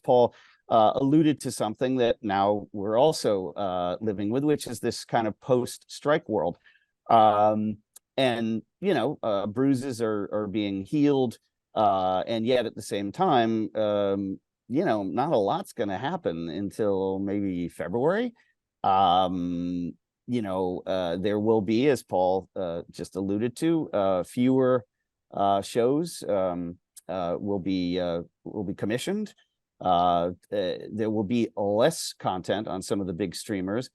Paul alluded to something that now we're also living with, which is this kind of post-strike world. And, bruises are being healed. And yet at the same time, not a lot's going to happen until maybe February. There will be, as Paul just alluded to, fewer shows will be commissioned. There will be less content on some of the big streamers,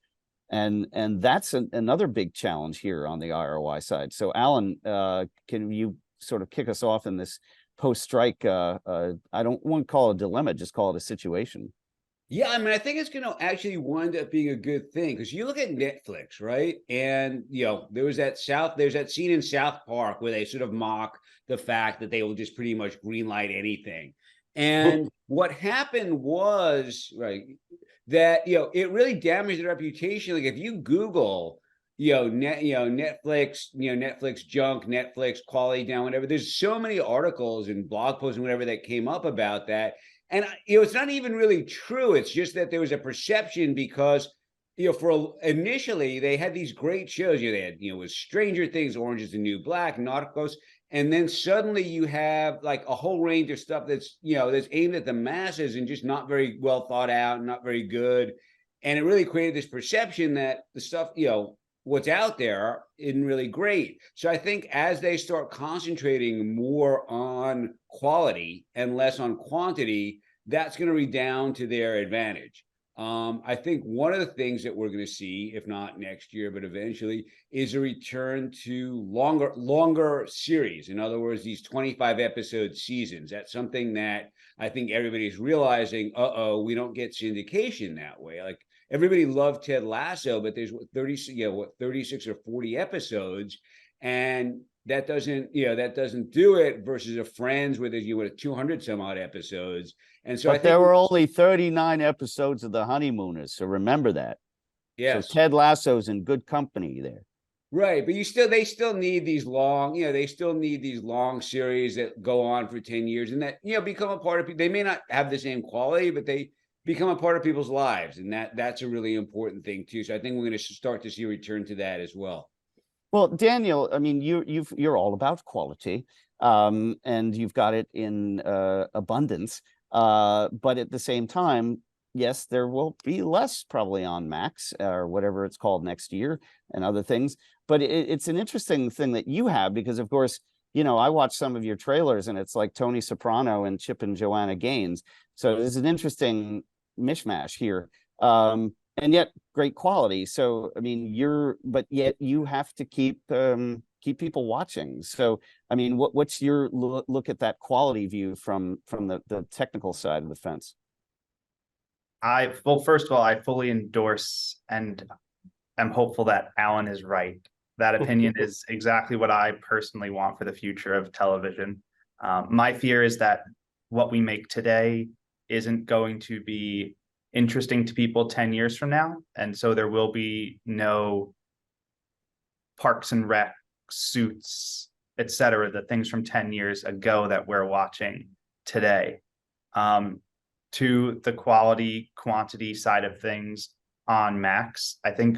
and that's another big challenge here on the ROI side. So, Alan, can you sort of kick us off in this post-strike? I don't want to call it a dilemma, just call it a situation. Yeah, I mean, I think it's going to actually wind up being a good thing, because you look at Netflix, right? And, there's that scene in South Park where they sort of mock the fact that they will just pretty much greenlight anything. And what happened was, right, that, it really damaged the reputation. Like if you Google, Netflix, Netflix junk, Netflix quality down, whatever, there's so many articles and blog posts and whatever that came up about that. And, it's not even really true. It's just that there was a perception because, initially they had these great shows. They had, with Stranger Things, Orange is the New Black, Narcos. And then suddenly you have like a whole range of stuff that's, that's aimed at the masses and just not very well thought out, not very good. And it really created this perception that the stuff, what's out there isn't really great. So I think as they start concentrating more on quality and less on quantity, that's going to redound to their advantage. I think one of the things that we're going to see, if not next year, but eventually, is a return to longer series. In other words, these 25 episode seasons. That's something that I think everybody's realizing, we don't get syndication that way. Like everybody loved Ted Lasso, but there's 36 or 40 episodes. And that doesn't do it versus a Friends where there's 200 some odd episodes. And so but there were only 39 episodes of The Honeymooners, so remember that. Yes. So Ted Lasso's in good company there. Right, but they still need these long, they still need these long series that go on for 10 years and that, become a part of people. They may not have the same quality, but they become a part of people's lives, and that's a really important thing too. So I think we're going to start to see a return to that as well. Well, Daniel, I mean, you're all about quality, and you've got it in abundance. But at the same time, yes, there will be less probably on Max or whatever it's called next year and other things. But it's an interesting thing that you have, because, of course, I watch some of your trailers and it's like Tony Soprano and Chip and Joanna Gaines. So there's an interesting mishmash here. And yet great quality. So, I mean, but yet you have to keep people watching. So, I mean, what's your look at that quality view from the technical side of the fence? First of all, I fully endorse and I'm hopeful that Alan is right. That opinion is exactly what I personally want for the future of television. My fear is that what we make today isn't going to be interesting to people 10 years from now. And so there will be no Parks and Rec, Suits, etc., the things from 10 years ago that we're watching today. To the quality, quantity side of things on Max, I think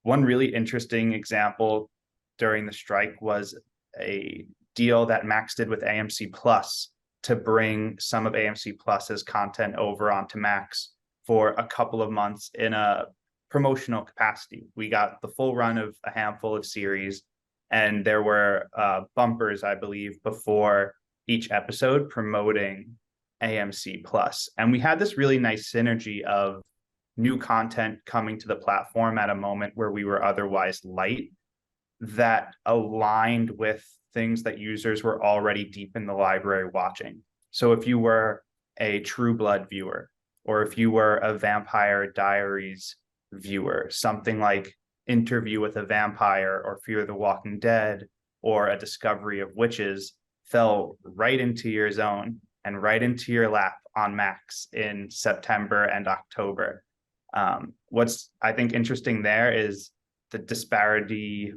one really interesting example during the strike was a deal that Max did with AMC Plus to bring some of AMC Plus's content over onto Max for a couple of months in a promotional capacity. We got the full run of a handful of series, and there were bumpers, I believe, before each episode promoting AMC Plus. And we had this really nice synergy of new content coming to the platform at a moment where we were otherwise light, that aligned with things that users were already deep in the library watching. So if you were a True Blood viewer, or if you were a Vampire Diaries viewer, something like Interview with a Vampire or Fear the Walking Dead or A Discovery of Witches fell right into your zone and right into your lap on Max in September and October. What's, I think, interesting there is the disparity.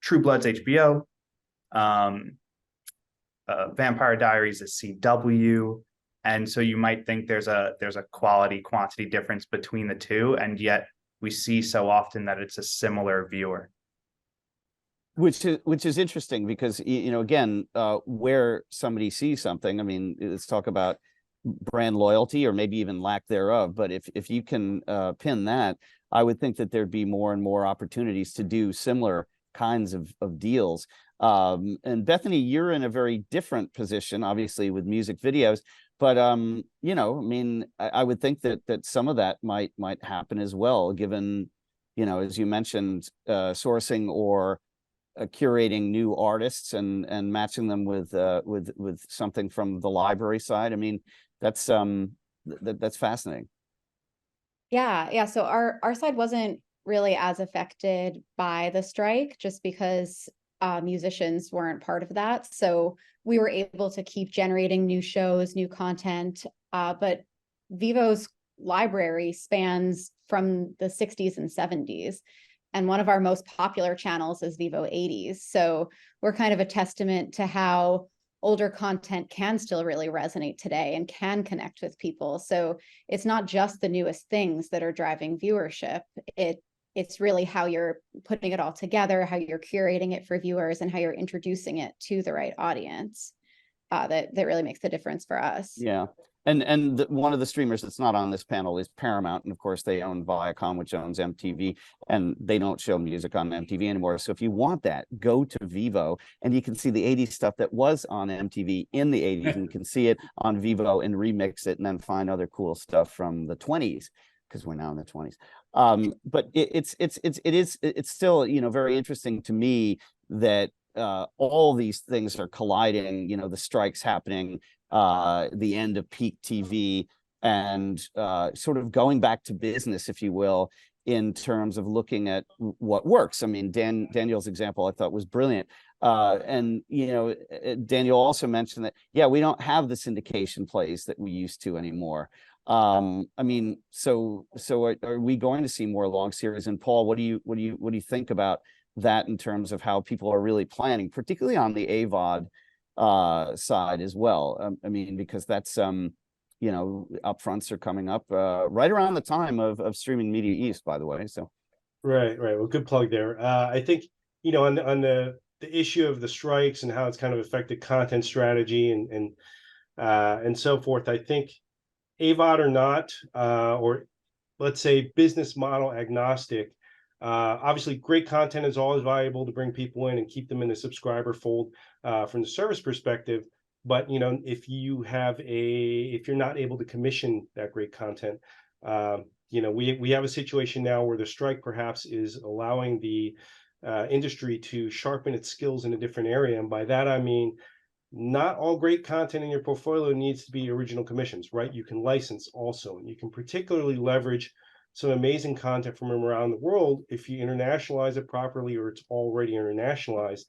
True Blood's HBO, Vampire Diaries is CW, And so you might think there's a quality quantity difference between the two, and yet we see so often that it's a similar viewer. Which is interesting because, you know, again, where somebody sees something, I mean, let's talk about brand loyalty or maybe even lack thereof. But if you can pin that, I would think that there'd be more and more opportunities to do similar kinds of deals. And Bethany, you're in a very different position, obviously, with music videos. But you know, I mean, I would think that some of that might happen as well, given, you know, as you mentioned, sourcing or curating new artists and matching them with something from the library side. I mean, that's fascinating. Yeah. So our side wasn't really as affected by the strike, just because musicians weren't part of that. So we were able to keep generating new shows, new content. But Vevo's library spans from the 60s and 70s. And one of our most popular channels is Vevo 80s. So we're kind of a testament to how older content can still really resonate today and can connect with people. So it's not just the newest things that are driving viewership. It's really how you're putting it all together, how you're curating it for viewers, and how you're introducing it to the right audience. That really makes the difference for us. Yeah. And one of the streamers that's not on this panel is Paramount. And of course, they own Viacom, which owns MTV, and they don't show music on MTV anymore. So if you want that, go to Vevo and you can see the 80s stuff that was on MTV in the 80s, and you can see it on Vevo and remix it and then find other cool stuff from the 20s, because we're now in the 20s. But it's still, you know, very interesting to me that all these things are colliding, you know, the strikes happening, the end of peak TV, and sort of going back to business, if you will, in terms of looking at what works. I mean, Daniel's example I thought was brilliant. And, you know, Daniel also mentioned that, yeah, we don't have the syndication plays that we used to anymore. I mean, so are we going to see more long series? And Paul, what do you think about that in terms of how people are really planning, particularly on the AVOD side as well? I mean, because that's you know, upfronts are coming up right around the time of Streaming Media East, by the way. So right. Well, good plug there. I think, you know, on the issue of the strikes and how it's kind of affected content strategy and so forth, I think AVOD or not, or let's say business model agnostic, obviously great content is always valuable to bring people in and keep them in the subscriber fold from the service perspective. But, you know, if you're not able to commission that great content, you know, we have a situation now where the strike perhaps is allowing the industry to sharpen its skills in a different area. And by that, I mean, not all great content in your portfolio needs to be original commissions, right? You can license also, and you can particularly leverage some amazing content from around the world if you internationalize it properly, or it's already internationalized.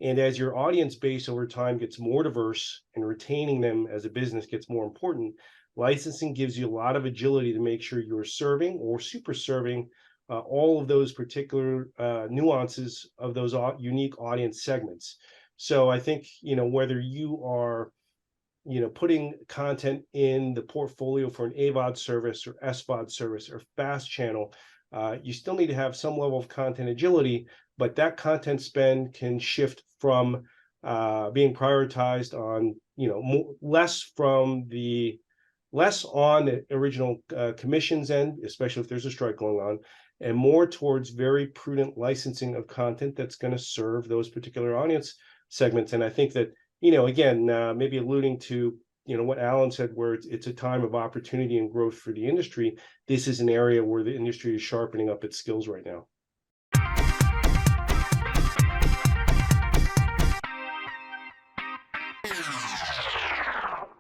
And as your audience base over time gets more diverse and retaining them as a business gets more important, licensing gives you a lot of agility to make sure you're serving or super serving all of those particular nuances of those unique audience segments. So I think, you know, whether you are, you know, putting content in the portfolio for an AVOD service or SVOD service or fast channel, you still need to have some level of content agility, but that content spend can shift from being prioritized on, you know, less on the original commissions end, especially if there's a strike going on, and more towards very prudent licensing of content that's going to serve those particular audience segments. And I think that, you know, again, maybe alluding to, you know, what Alan said, where it's a time of opportunity and growth for the industry. This is an area where the industry is sharpening up its skills right now.